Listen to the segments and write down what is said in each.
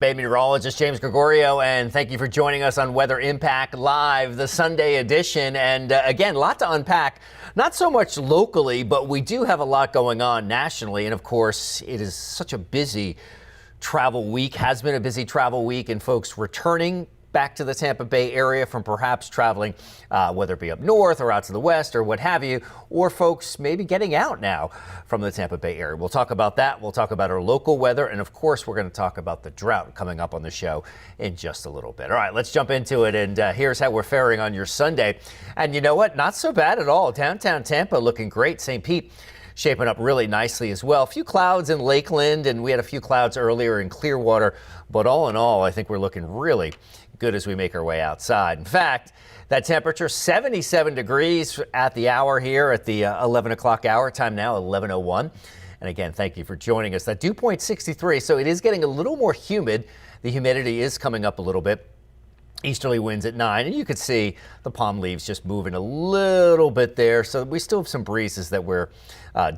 Bay meteorologist James Gregorio, and thank you for joining us on Weather Impact Live, the Sunday edition. And again, a lot to unpack, not so much locally, but we do have a lot going on nationally. And of course, it is such a busy travel week, has been a busy travel week, and folks returning back to the Tampa Bay area from perhaps traveling, whether it be up north or out to the west or what have you, or folks maybe getting out now from the Tampa Bay area. We'll talk about that. We'll talk about our local weather. And of course, we're going to talk about the drought coming up on the show in just a little bit. All right, let's jump into it. And here's how we're faring on your Sunday. And you know what? Not so bad at all. Downtown Tampa looking great. St. Pete shaping up really nicely as well. A few clouds in Lakeland, and we had a few clouds earlier in Clearwater. But all in all, I think we're looking really good as we make our way outside. In fact, that temperature 77 degrees at the hour here at the 11 o'clock hour. Time now 11:01. And again, thank you for joining us. That dew point 63, so it is getting a little more humid. The humidity is coming up a little bit. Easterly winds at 9, and you can see the palm leaves just moving a little bit there. So we still have some breezes that we're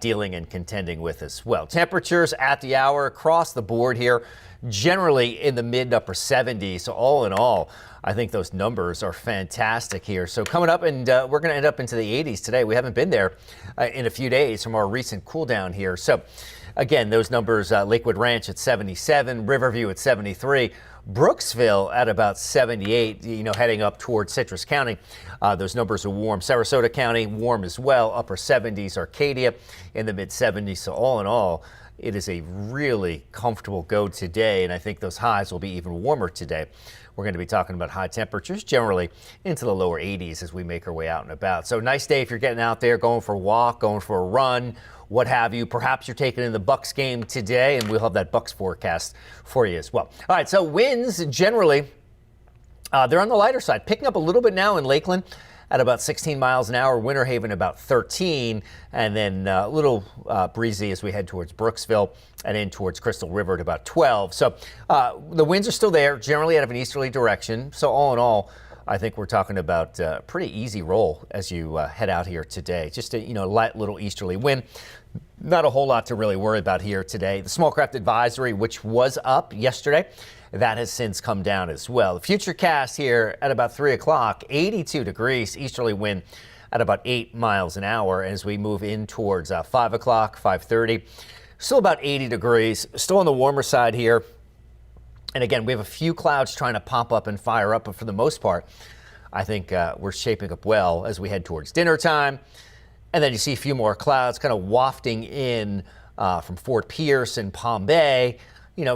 dealing and contending with as well. Temperatures at the hour across the board here, generally in the mid to upper 70s. So all in all, I think those numbers are fantastic here. So coming up, and we're going to end up into the 80s today. We haven't been there in a few days from our recent cool down here. So again, those numbers, Lakewood Ranch at 77, Riverview at 73. Brooksville at about 78, heading up towards Citrus County. Those numbers are warm. Sarasota County, warm as well. Upper 70s. Arcadia in the mid 70s. So all in all, it is a really comfortable go today. And I think those highs will be even warmer today. We're going to be talking about high temperatures generally into the lower 80s as we make our way out and about. So nice day if you're getting out there, going for a walk, going for a run, what have you. Perhaps you're taking in the Bucks game today, and we'll have that Bucks forecast for you as well. All right, so winds generally, they're on the lighter side, picking up a little bit now in Lakeland at about 16 miles an hour, Winter Haven about 13, and then a little breezy as we head towards Brooksville and in towards Crystal River at about 12. So the winds are still there, generally out of an easterly direction. So all in all, I think we're talking about a pretty easy roll as you head out here today. Just a light little easterly wind. Not a whole lot to really worry about here today. The small craft advisory, which was up yesterday, that has since come down as well. The futurecast here at about 3 o'clock, 82 degrees, easterly wind at about 8 miles an hour as we move in towards 5 o'clock, 5:30. Still about 80 degrees, still on the warmer side here. And again, we have a few clouds trying to pop up and fire up, but for the most part, I think we're shaping up well as we head towards dinner time. And then you see a few more clouds kind of wafting in from Fort Pierce and Palm Bay,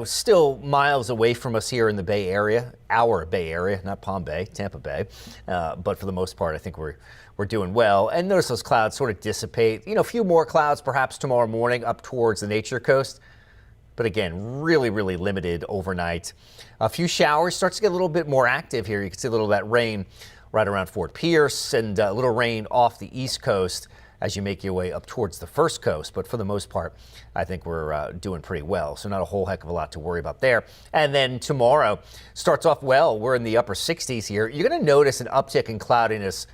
still miles away from us here in the Bay Area, our Bay Area, not Palm Bay, Tampa Bay. But for the most part, I think we're doing well. And notice those clouds sort of dissipate. A few more clouds perhaps tomorrow morning up towards the Nature Coast. But again, really, really limited overnight. A few showers starts to get a little bit more active here. You can see a little of that rain right around Fort Pierce and a little rain off the East Coast as you make your way up towards the first coast. But for the most part, I think we're doing pretty well. So not a whole heck of a lot to worry about there. And then tomorrow starts off well. We're in the upper 60s here. You're going to notice an uptick in cloudiness,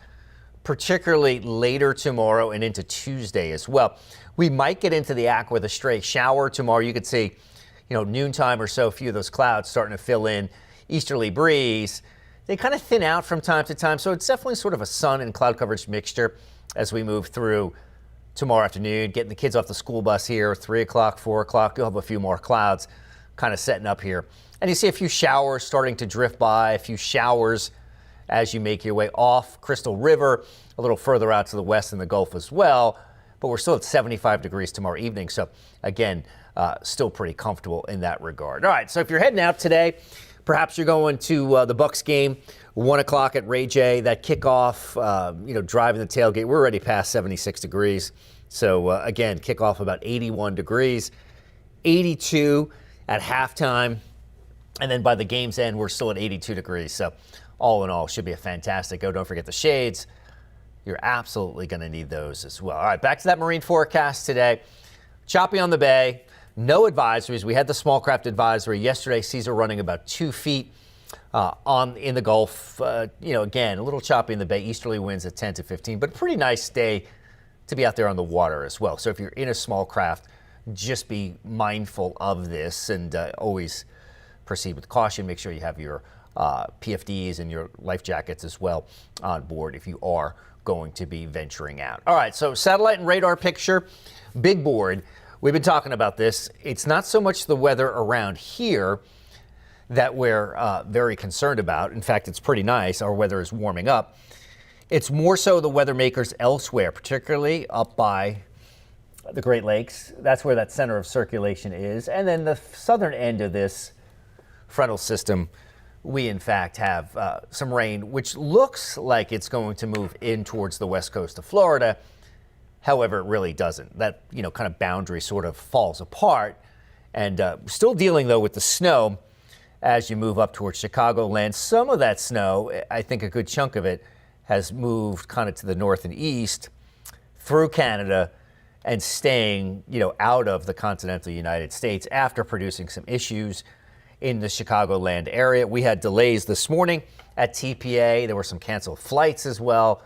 particularly later tomorrow and into Tuesday as well. We might get into the act with a stray shower tomorrow. You could see, noontime or so, a few of those clouds starting to fill in. Easterly breeze. They kind of thin out from time to time. So it's definitely sort of a sun and cloud coverage mixture as we move through tomorrow afternoon, getting the kids off the school bus here, 3 o'clock, 4 o'clock. You'll have a few more clouds kind of setting up here. And you see a few showers starting to drift by, a few showers as you make your way off Crystal River, a little further out to the west in the Gulf as well. But we're still at 75 degrees tomorrow evening. So again, still pretty comfortable in that regard. All right, so if you're heading out today, perhaps you're going to the Bucks game, 1 o'clock at Ray J. That kickoff, driving the tailgate. We're already past 76 degrees. So again, kickoff about 81 degrees, 82 at halftime. And then by the game's end, we're still at 82 degrees. So all in all, should be a fantastic go. Don't forget the shades. You're absolutely going to need those as well. All right, back to that marine forecast today. Choppy on the bay. No advisories. We had the small craft advisory yesterday. Seas are running about 2 feet in the Gulf. Again, a little choppy in the bay. Easterly winds at 10 to 15, but a pretty nice day to be out there on the water as well. So if you're in a small craft, just be mindful of this and always proceed with caution. Make sure you have your PFDs and your life jackets as well on board if you are going to be venturing out. All right, so satellite and radar picture, big board. We've been talking about this. It's not so much the weather around here that we're very concerned about. In fact, it's pretty nice. Our weather is warming up. It's more so the weather makers elsewhere, particularly up by the Great Lakes. That's where that center of circulation is. And then the southern end of this frontal system, we in fact have some rain, which looks like it's going to move in towards the west coast of Florida. However, it really doesn't. That, kind of boundary sort of falls apart. And still dealing, though, with the snow as you move up towards Chicagoland. Some of that snow, I think a good chunk of it, has moved kind of to the north and east through Canada and staying, out of the continental United States after producing some issues in the Chicagoland area. We had delays this morning at TPA. There were some canceled flights as well.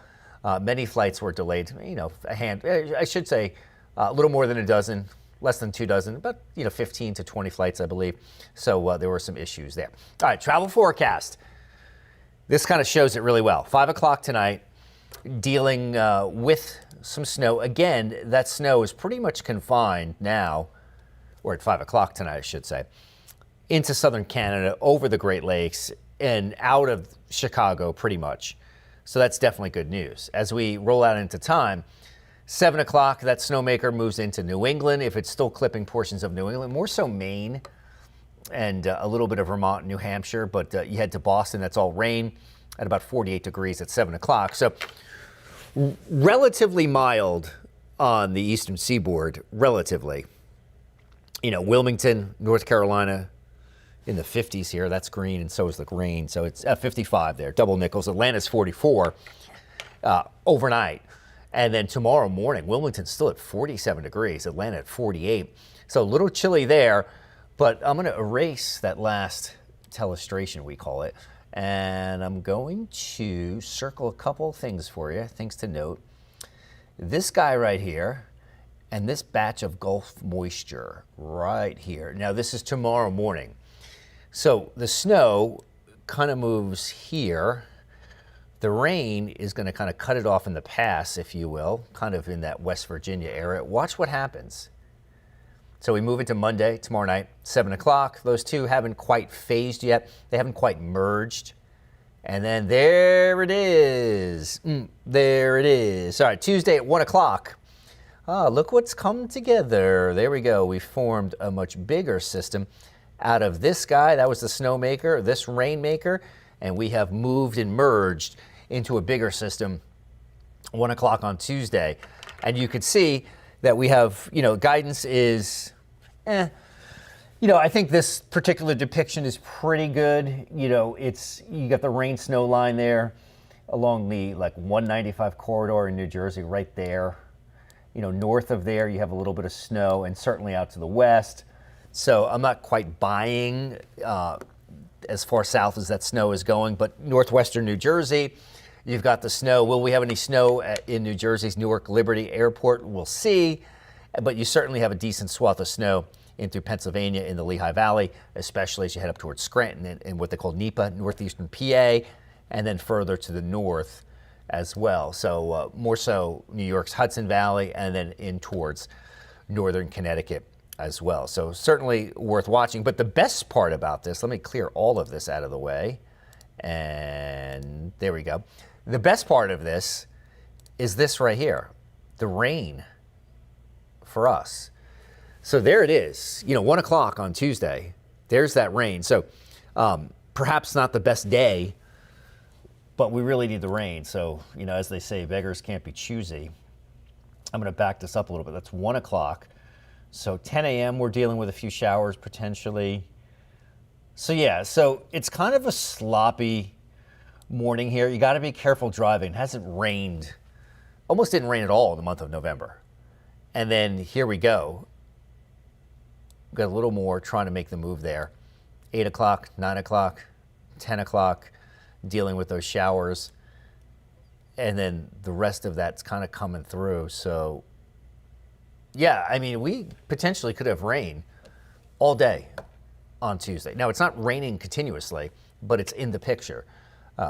Many flights were delayed, I should say a little more than a dozen, less than 2 dozen, but 15 to 20 flights, I believe. So there were some issues there. All right, travel forecast. This kind of shows it really well. 5 o'clock tonight, dealing with some snow. Again, that snow is pretty much confined now, or at 5 o'clock tonight, I should say, into southern Canada, over the Great Lakes, and out of Chicago pretty much. So that's definitely good news. As we roll out into time, 7 o'clock, that snowmaker moves into New England. If it's still clipping portions of New England, more so Maine and a little bit of Vermont and New Hampshire, but you head to Boston, that's all rain at about 48 degrees at 7 o'clock. So relatively mild on the eastern seaboard, relatively. Wilmington, North Carolina, in the 50s here. That's green, and so is the rain. So it's at 55 there. Double nickels. Atlanta's 44 overnight. And then tomorrow morning, Wilmington's still at 47 degrees. Atlanta at 48. So a little chilly there. But I'm going to erase that last telestration, we call it. And I'm going to circle a couple things for you, things to note. This guy right here and this batch of Gulf moisture right here. Now, this is tomorrow morning. So the snow kind of moves here. The rain is going to kind of cut it off in the pass, if you will, kind of in that West Virginia area. Watch what happens. So we move into Monday, tomorrow night, 7 o'clock. Those two haven't quite phased yet. They haven't quite merged. And then there it is. There it is. All right, Tuesday at 1 o'clock. Look what's come together. There we go. We formed a much bigger system out of this guy. That was the snowmaker, this rainmaker. And we have moved and merged into a bigger system 1 o'clock on Tuesday. And you can see that we have, guidance is, I think this particular depiction is pretty good. You got the rain snow line there along the 195 corridor in New Jersey right there. North of there, you have a little bit of snow, and certainly out to the west. So I'm not quite buying as far south as that snow is going, but northwestern New Jersey, you've got the snow. Will we have any snow in New Jersey's Newark Liberty Airport? We'll see, but you certainly have a decent swath of snow in through Pennsylvania in the Lehigh Valley, especially as you head up towards Scranton and what they call NEPA, northeastern PA, and then further to the north as well. So more so New York's Hudson Valley, and then in towards northern Connecticut as well. So certainly worth watching. But the best part about this, let me clear all of this out of the way. And there we go. The best part of this is this right here, the rain for us. So there it is, 1 o'clock on Tuesday. There's that rain. So perhaps not the best day, but we really need the rain. So, as they say, beggars can't be choosy. I'm going to back this up a little bit. That's 1 o'clock. So 10 a.m. we're dealing with a few showers potentially. So yeah, so it's kind of a sloppy morning here. You got to be careful driving. It hasn't rained, almost didn't rain at all in the month of November. And then here we go. We've got a little more trying to make the move there. 8 o'clock, 9 o'clock, 10 o'clock, dealing with those showers. And then the rest of that's kind of coming through. So yeah, we potentially could have rain all day on Tuesday. Now, it's not raining continuously, but it's in the picture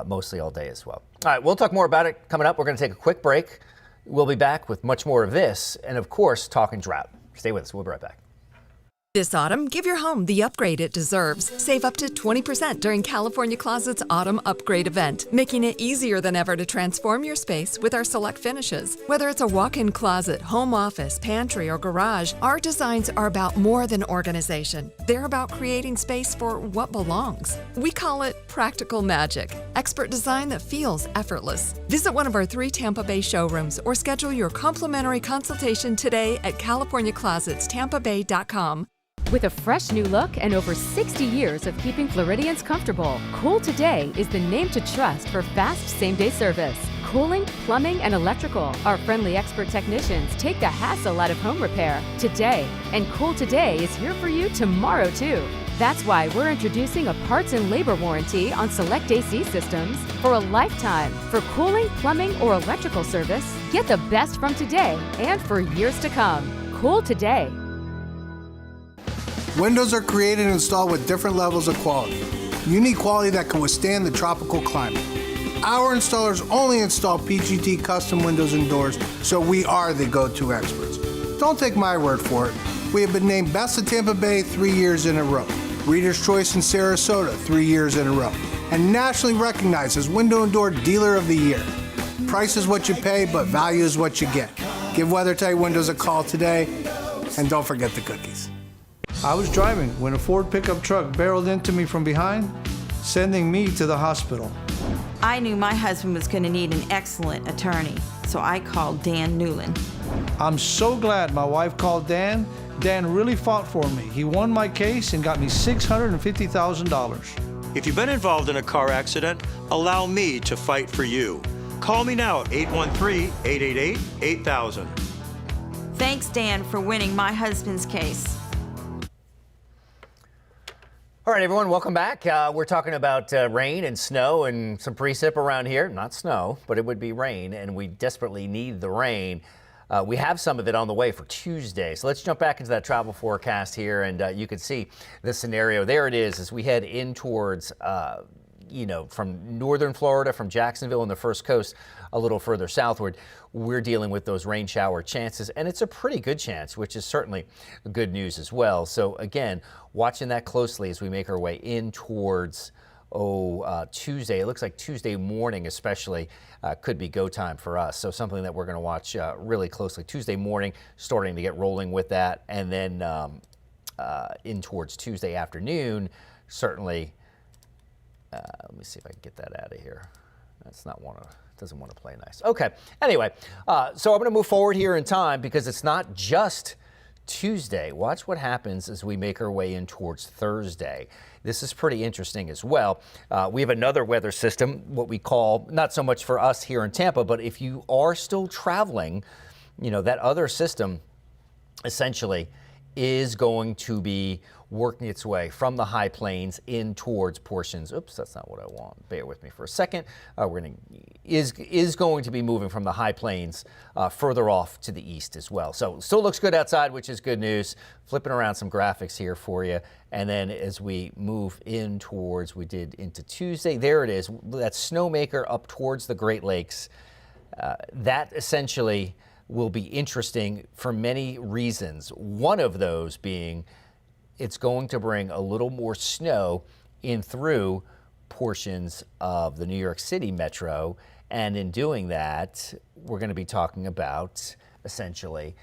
mostly all day as well. All right, we'll talk more about it coming up. We're going to take a quick break. We'll be back with much more of this and, of course, talking drought. Stay with us. We'll be right back. This autumn, give your home the upgrade it deserves. Save up to 20% during California Closet's Autumn Upgrade event, making it easier than ever to transform your space with our select finishes. Whether it's a walk-in closet, home office, pantry, or garage, our designs are about more than organization. They're about creating space for what belongs. We call it practical magic, expert design that feels effortless. Visit one of our 3 Tampa Bay showrooms or schedule your complimentary consultation today at CaliforniaClosetsTampaBay.com. With a fresh new look and over 60 years of keeping Floridians comfortable, Cool Today is the name to trust for fast same-day service. Cooling, plumbing, and electrical. Our friendly expert technicians take the hassle out of home repair today. And Cool Today is here for you tomorrow, too. That's why we're introducing a parts and labor warranty on select AC systems for a lifetime. For cooling, plumbing, or electrical service, get the best from today and for years to come. Cool Today. Windows are created and installed with different levels of quality. You need quality that can withstand the tropical climate. Our installers only install PGT custom windows and doors, so we are the go-to experts. Don't take my word for it. We have been named Best of Tampa Bay 3 years in a row, Reader's Choice in Sarasota 3 years in a row, and nationally recognized as Window and Door Dealer of the Year. Price is what you pay, but value is what you get. Give WeatherTight Windows a call today, and don't forget the cookies. I was driving when a Ford pickup truck barreled into me from behind, sending me to the hospital. I knew my husband was going to need an excellent attorney, so I called Dan Newland. I'm so glad my wife called Dan. Dan really fought for me. He won my case and got me $650,000. If you've been involved in a car accident, allow me to fight for you. Call me now at 813-888-8000. Thanks, Dan, for winning my husband's case. All right, everyone, welcome back. We're talking about rain and snow and some precip around here. Not snow, but it would be rain, and we desperately need the rain. We have some of it on the way for Tuesday. So let's jump back into that travel forecast here, and you can see the scenario. There it is as we head in towards, from northern Florida, from Jacksonville and the First Coast, a little further southward. We're dealing with those rain shower chances, and it's a pretty good chance, which is certainly good news as well. So again, watching that closely as we make our way in towards Tuesday. It looks like Tuesday morning especially could be go time for us. So something that we're going to watch really closely. Tuesday morning, starting to get rolling with that, and then in towards Tuesday afternoon, certainly. Let me see if I can get that out of here. That's not doesn't want to play nice. Okay. Anyway, so I'm going to move forward here in time because it's not just Tuesday. Watch what happens as we make our way in towards Thursday. This is pretty interesting as well. We have another weather system, what we call, not so much for us here in Tampa, but if you are still traveling, that other system essentially is going to be working its way from the high plains in towards portions. Oops, that's not what I want. Bear with me for a second. Is going to be moving from the high plains further off to the east as well. So still looks good outside, which is good news. Flipping around some graphics here for you. And then as we move in towards, we did into Tuesday, there it is. That snowmaker up towards the Great Lakes. That essentially will be interesting for many reasons. One of those being it's going to bring a little more snow in through portions of the New York City metro. And in doing that, we're going to be talking about essentially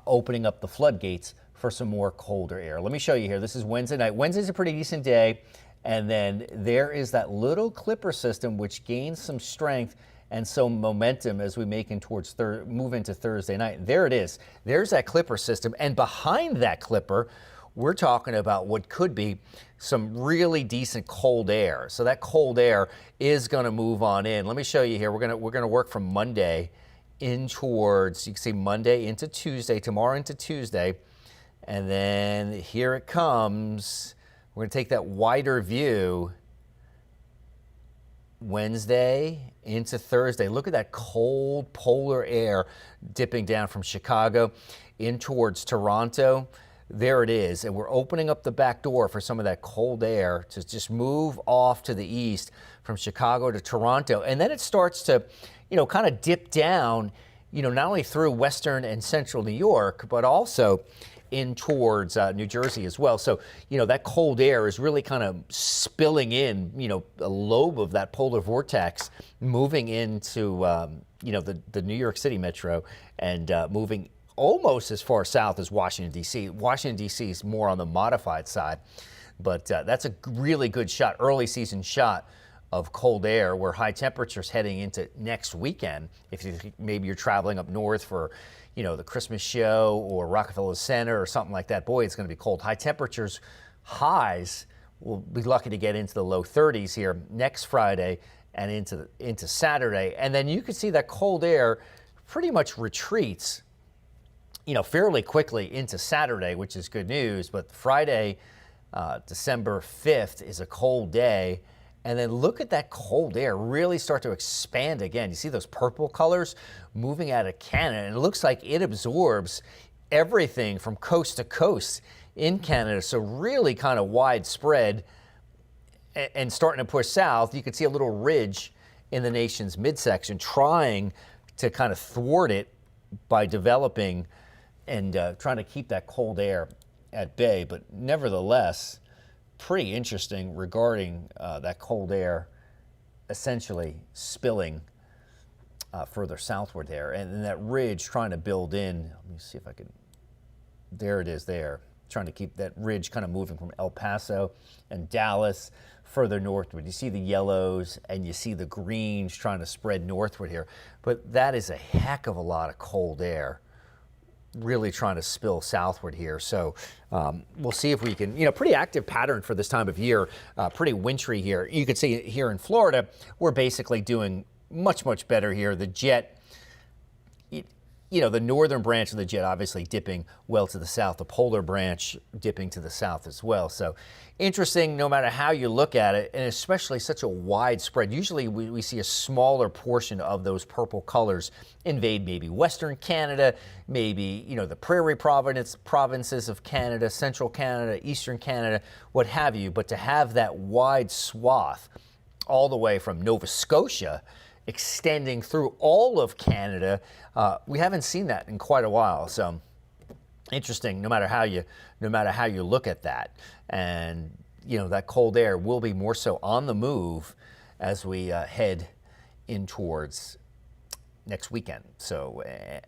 opening up the floodgates for some more colder air. Let me show you here. This is Wednesday night. Wednesday's a pretty decent day. And then there is that little clipper system which gains some strength and some momentum as we make in towards move into Thursday night. There it is. There's that clipper system. And behind that clipper, we're talking about what could be some really decent cold air. So that cold air is going to move on in. Let me show you here. We're going to work from Monday in towards, you can see Monday into Tuesday, tomorrow into Tuesday. And then here it comes. We're going to take that wider view Wednesday into Thursday. Look at that cold polar air dipping down from Chicago in towards Toronto. there it is. And we're opening up the back door for some of that cold air to just move off to the east from Chicago to Toronto. And then it starts to, kind of dip down, not only through western and central New York, but also in towards New Jersey as well. So, that cold air is really kind of spilling in, a lobe of that polar vortex moving into, the New York City metro and moving almost as far south as Washington, D.C. Washington, D.C. is more on the modified side, but that's a really good shot, early season shot of cold air where high temperatures heading into next weekend. If maybe you're traveling up north for, the Christmas show or Rockefeller Center or something like that, boy, it's going to be cold. High temperatures, highs, we'll be lucky to get into the low 30s here next Friday and into Saturday. And then you can see that cold air pretty much retreats, fairly quickly into Saturday, which is good news. But Friday, December 5th is a cold day. And then look at that cold air really start to expand again. You see those purple colors moving out of Canada, and it looks like it absorbs everything from coast to coast in Canada. So really kind of widespread and starting to push south. You can see a little ridge in the nation's midsection trying to kind of thwart it by developing and trying to keep that cold air at bay. But nevertheless, pretty interesting regarding that cold air essentially spilling further southward there. And then that ridge trying to build in, let me see if I can, there it is there, trying to keep that ridge kind of moving from El Paso and Dallas further northward. You see the yellows and you see the greens trying to spread northward here. But that is a heck of a lot of cold air really trying to spill southward here. So we'll see if we can, pretty active pattern for this time of year, pretty wintry here. You can see here in Florida, we're basically doing much, much better here. The jet, the northern branch of the jet obviously dipping well to the south, the polar branch dipping to the south as well. So interesting no matter how you look at it, and especially such a wide spread. Usually we see a smaller portion of those purple colors invade maybe Western Canada, maybe, the prairie provinces of Canada, central Canada, eastern Canada, what have you. But to have that wide swath all the way from Nova Scotia extending through all of Canada, we haven't seen that in quite a while. So interesting no matter how you look at that. And that cold air will be more so on the move as we head in towards next weekend, so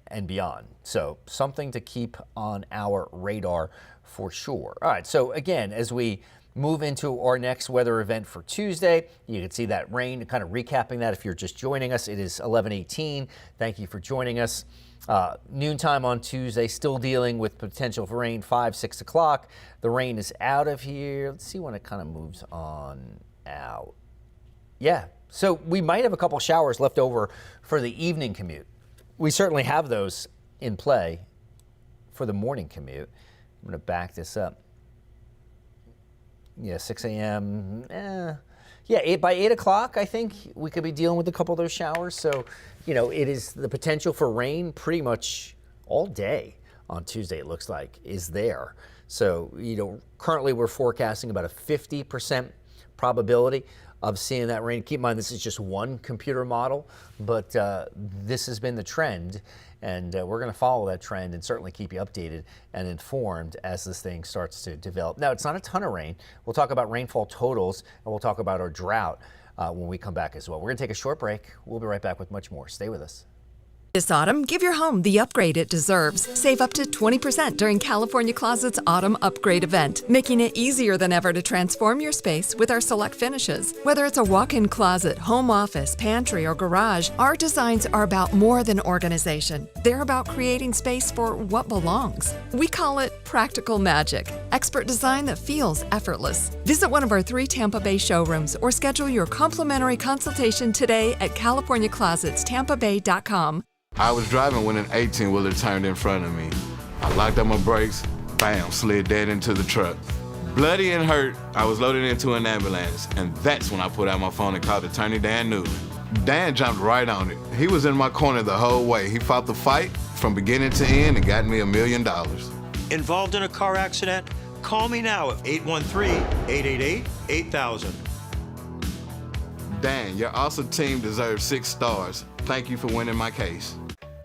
and beyond. So something to keep on our radar for sure. All right, so again, as we move into our next weather event for Tuesday, you can see that rain, kind of recapping that if you're just joining us. It is 11:18. Thank you for joining us. Noontime on Tuesday, still dealing with potential for rain, 5, 6 o'clock. The rain is out of here. Let's see when it kind of moves on out. Yeah, so we might have a couple showers left over for the evening commute. We certainly have those in play for the morning commute. I'm going to back this up. Yeah, 6 a.m. By 8 o'clock, I think we could be dealing with a couple of those showers. So, it is the potential for rain pretty much all day on Tuesday, it looks like, is there. So, currently we're forecasting about a 50% probability of seeing that rain. Keep in mind, this is just one computer model, but this has been the trend. And we're going to follow that trend and certainly keep you updated and informed as this thing starts to develop. Now, it's not a ton of rain. We'll talk about rainfall totals, and we'll talk about our drought when we come back as well. We're going to take a short break. We'll be right back with much more. Stay with us. This autumn, give your home the upgrade it deserves. Save up to 20% during California Closet's Autumn Upgrade event, making it easier than ever to transform your space with our select finishes. Whether it's a walk-in closet, home office, pantry, or garage, our designs are about more than organization. They're about creating space for what belongs. We call it practical magic, expert design that feels effortless. Visit one of our 3 Tampa Bay showrooms or schedule your complimentary consultation today at CaliforniaClosetsTampaBay.com. I was driving when an 18-wheeler turned in front of me. I locked up my brakes, bam, slid dead into the truck. Bloody and hurt, I was loaded into an ambulance, and that's when I put out my phone and called attorney Dan Newton. Dan jumped right on it. He was in my corner the whole way. He fought the fight from beginning to end and got me $1 million. Involved in a car accident? Call me now at 813-888-8000. Dan, your awesome team deserves 6 stars. Thank you for winning my case.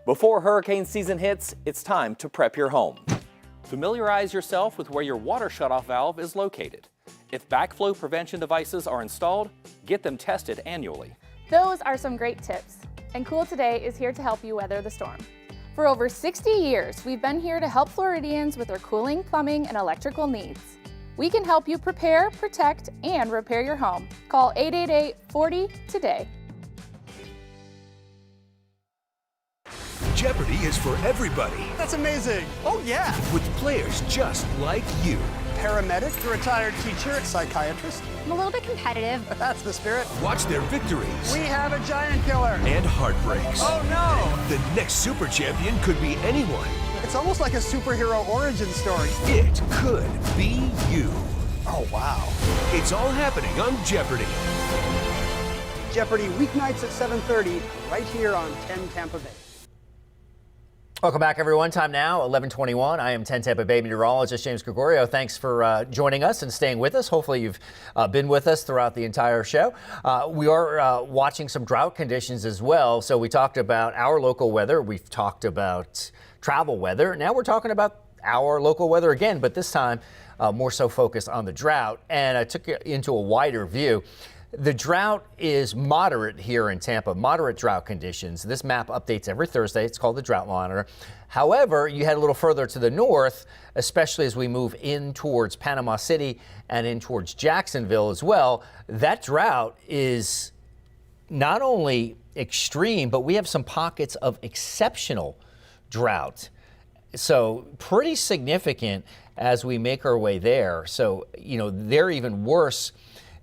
Before hurricane season hits, it's time to prep your home. Familiarize yourself with where your water shutoff valve is located. If backflow prevention devices are installed, get them tested annually. Those are some great tips, and Cool Today is here to help you weather the storm. For over 60 years, we've been here to help Floridians with their cooling, plumbing, and electrical needs. We can help you prepare, protect, and repair your home. Call 888-40-TODAY. Jeopardy is for everybody. That's amazing. Oh, yeah. With players just like you. Paramedic, a retired teacher, psychiatrist. I'm a little bit competitive. That's the spirit. Watch their victories. We have a giant killer. And heartbreaks. Oh, no. The next super champion could be anyone. It's almost like a superhero origin story. It could be you. Oh, wow. It's all happening on Jeopardy. Jeopardy weeknights at 7:30, right here on 10 Tampa Bay. Welcome back, everyone. Time now, 11:21. I am 10 Tampa Bay meteorologist James Gregorio. Thanks for joining us and staying with us. Hopefully you've been with us throughout the entire show. We are watching some drought conditions as well. So we talked about our local weather. We've talked about travel weather. Now we're talking about our local weather again, but this time more so focused on the drought. And I took it into a wider view. The drought is moderate here in Tampa, moderate drought conditions. This map updates every Thursday. It's called the Drought Monitor. However, you head a little further to the north, especially as we move in towards Panama City and in towards Jacksonville as well. That drought is not only extreme, but we have some pockets of exceptional drought. So pretty significant as we make our way there. So, you know, they're even worse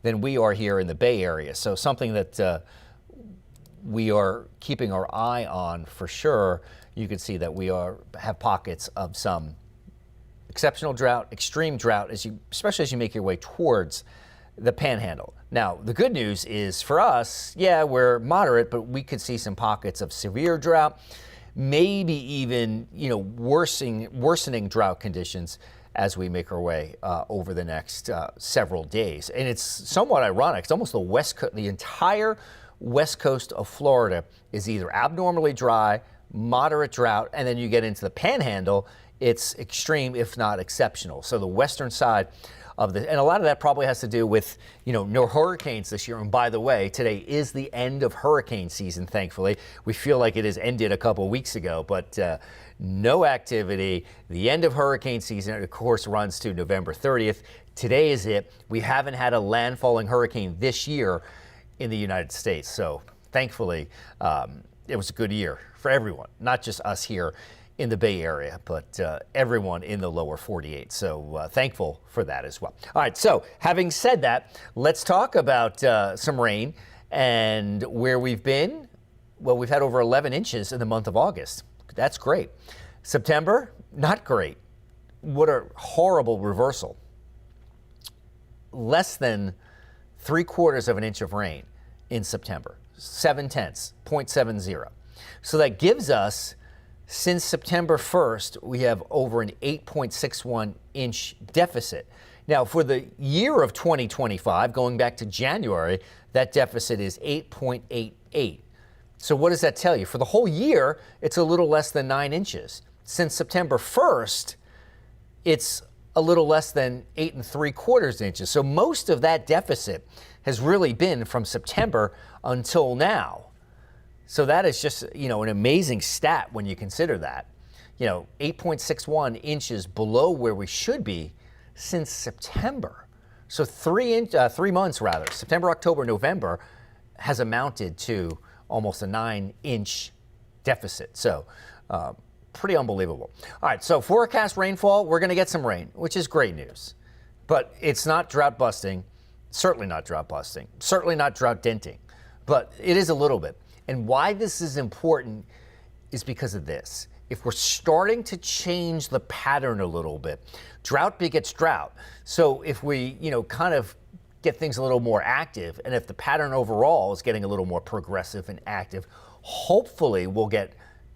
than we are here in the Bay Area. So something that we are keeping our eye on for sure. You can see that we have pockets of some exceptional drought, extreme drought, especially as you make your way towards the Panhandle. Now, the good news is for us, yeah, we're moderate, but we could see some pockets of severe drought, maybe even, you know, worsening drought conditions as we make our way over the next several days. And it's somewhat ironic. It's almost the entire west coast of Florida is either abnormally dry, moderate drought, and then you get into the Panhandle, it's extreme, if not exceptional. So the western side of and a lot of that probably has to do with, you know, no hurricanes this year. And by the way, today is the end of hurricane season, thankfully. We feel like it has ended a couple weeks ago, but no activity. The end of hurricane season, of course, runs to November 30th. Today is it. We haven't had a landfalling hurricane this year in the United States. So thankfully, it was a good year for everyone, not just us here in the Bay Area, but everyone in the lower 48. So thankful for that as well. All right, so having said that, let's talk about some rain and where we've been. Well, we've had over 11 inches in the month of August. That's great. September, not great. What a horrible reversal. Less than 3/4 of an inch of rain in September, 0.7, 0.70. So that gives us, since September 1st, we have over an 8.61 inch deficit. Now, for the year of 2025, going back to January, that deficit is 8.88. So what does that tell you? For the whole year, it's a little less than 9 inches. Since September 1st, it's a little less than 8 3/4 inches. So most of that deficit has really been from September until now. So that is just, you know, an amazing stat when you consider that. You know, 8.61 inches below where we should be since September. So 3 months rather, September, October, November, has amounted to almost a 9-inch deficit. So pretty unbelievable. All right, so forecast rainfall, we're going to get some rain, which is great news. But it's not drought busting, certainly not drought busting, certainly not drought denting, but it is a little bit. And why this is important is because of this. If we're starting to change the pattern a little bit, drought begets drought. So if we, you know, kind of get things a little more active, and if the pattern overall is getting a little more progressive and active, hopefully we'll get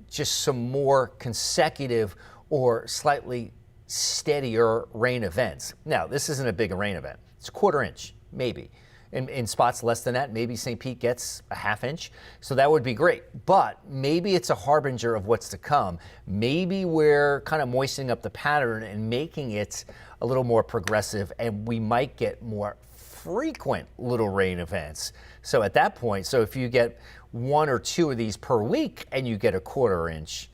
just some more consecutive or slightly steadier rain events. Now, this isn't a big rain event. It's a quarter inch, maybe. In spots less than that, maybe St. Pete gets a half inch. So that would be great. But maybe it's a harbinger of what's to come. Maybe we're kind of moistening up the pattern and making it a little more progressive, and we might get more frequent little rain events. So at that point, so if you get 1 or 2 of these per week and you get a quarter inch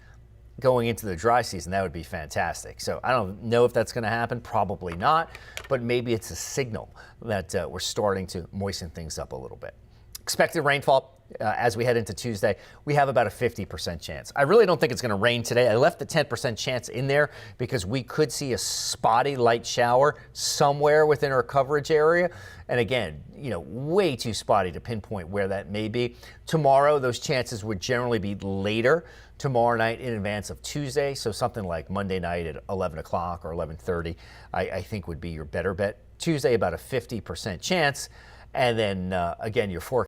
going into the dry season, that would be fantastic. So I don't know if that's going to happen, probably not, but maybe it's a signal that we're starting to moisten things up a little bit. Expected rainfall as we head into Tuesday, we have about a 50% chance. I really don't think it's going to rain today. I left the 10% chance in there because we could see a spotty light shower somewhere within our coverage area. And again, way too spotty to pinpoint where that may be. Tomorrow, those chances would generally be later tomorrow night in advance of Tuesday. So something like Monday night at 11 o'clock or 11:30, I think would be your better bet. Tuesday, about a 50% chance. And then again, your forecast